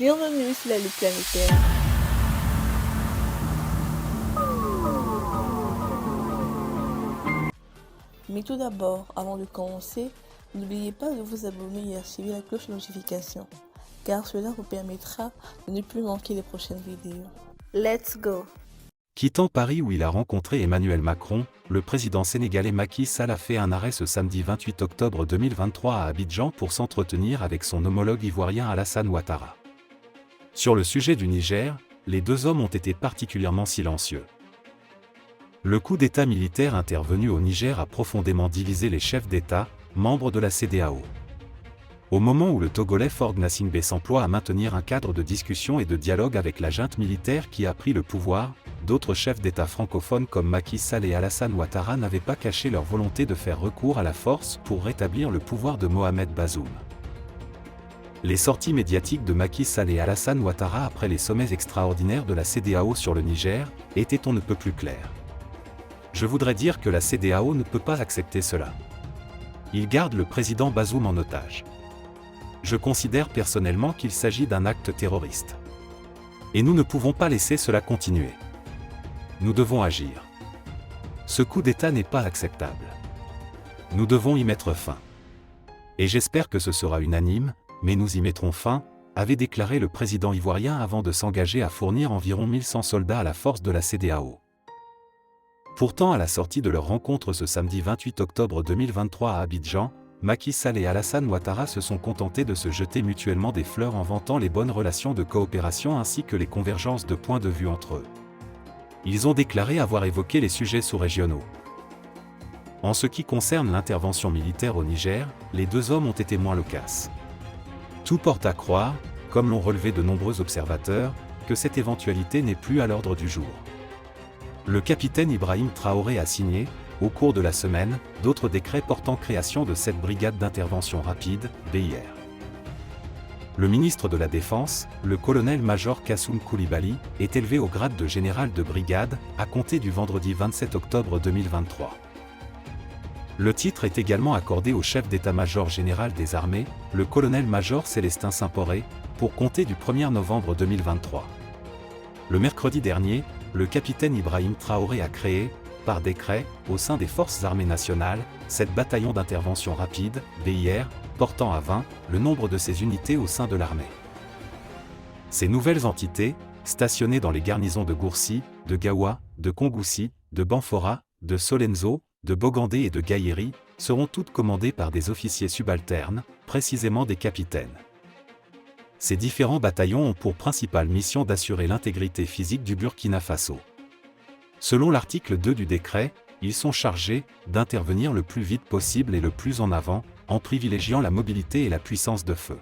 Bienvenue sur la Lutte planétaire. Mais tout d'abord, avant de commencer, n'oubliez pas de vous abonner et activer la cloche de notification, car cela vous permettra de ne plus manquer les prochaines vidéos. Let's go! Quittant Paris où il a rencontré Emmanuel Macron, le président sénégalais Macky Sall a fait un arrêt ce samedi 28 octobre 2023 à Abidjan pour s'entretenir avec son homologue ivoirien Alassane Ouattara. Sur le sujet du Niger, les deux hommes ont été particulièrement silencieux. Le coup d'État militaire intervenu au Niger a profondément divisé les chefs d'État, membres de la CEDEAO. Au moment où le Togolais Faure Gnassingbé s'emploie à maintenir un cadre de discussion et de dialogue avec la junte militaire qui a pris le pouvoir, d'autres chefs d'État francophones comme Macky Sall et Alassane Ouattara n'avaient pas caché leur volonté de faire recours à la force pour rétablir le pouvoir de Mohamed Bazoum. Les sorties médiatiques de Macky Sall et Alassane Ouattara après les sommets extraordinaires de la CEDEAO sur le Niger étaient on ne peut plus claires. Je voudrais dire que la CEDEAO ne peut pas accepter cela. Ils gardent le président Bazoum en otage. Je considère personnellement qu'il s'agit d'un acte terroriste. Et nous ne pouvons pas laisser cela continuer. Nous devons agir. Ce coup d'État n'est pas acceptable. Nous devons y mettre fin. Et j'espère que ce sera unanime, mais nous y mettrons fin, avait déclaré le président ivoirien avant de s'engager à fournir environ 1100 soldats à la force de la CEDEAO. Pourtant, à la sortie de leur rencontre ce samedi 28 octobre 2023 à Abidjan, Macky Sall et Alassane Ouattara se sont contentés de se jeter mutuellement des fleurs en vantant les bonnes relations de coopération ainsi que les convergences de points de vue entre eux. Ils ont déclaré avoir évoqué les sujets sous-régionaux. En ce qui concerne l'intervention militaire au Niger, les deux hommes ont été moins loquaces. Tout porte à croire, comme l'ont relevé de nombreux observateurs, que cette éventualité n'est plus à l'ordre du jour. Le capitaine Ibrahim Traoré a signé, au cours de la semaine, d'autres décrets portant création de cette brigade d'intervention rapide, BIR. Le ministre de la Défense, le colonel-major Kassoum Koulibaly, est élevé au grade de général de brigade, à compter du vendredi 27 octobre 2023. Le titre est également accordé au chef d'état-major général des armées, le colonel-major Célestin Saint-Poré, pour compter du 1er novembre 2023. Le mercredi dernier, le capitaine Ibrahim Traoré a créé, par décret, au sein des Forces armées nationales, cette bataillon d'intervention rapide, BIR, portant à 20 le nombre de ces unités au sein de l'armée. Ces nouvelles entités, stationnées dans les garnisons de Gourcy, de Gaoua, de Kongoussi, de Banfora, de Solenzo, de Bogandé et de Gaïri, seront toutes commandées par des officiers subalternes, précisément des capitaines. Ces différents bataillons ont pour principale mission d'assurer l'intégrité physique du Burkina Faso. Selon l'article 2 du décret, ils sont chargés d'intervenir le plus vite possible et le plus en avant, en privilégiant la mobilité et la puissance de feu.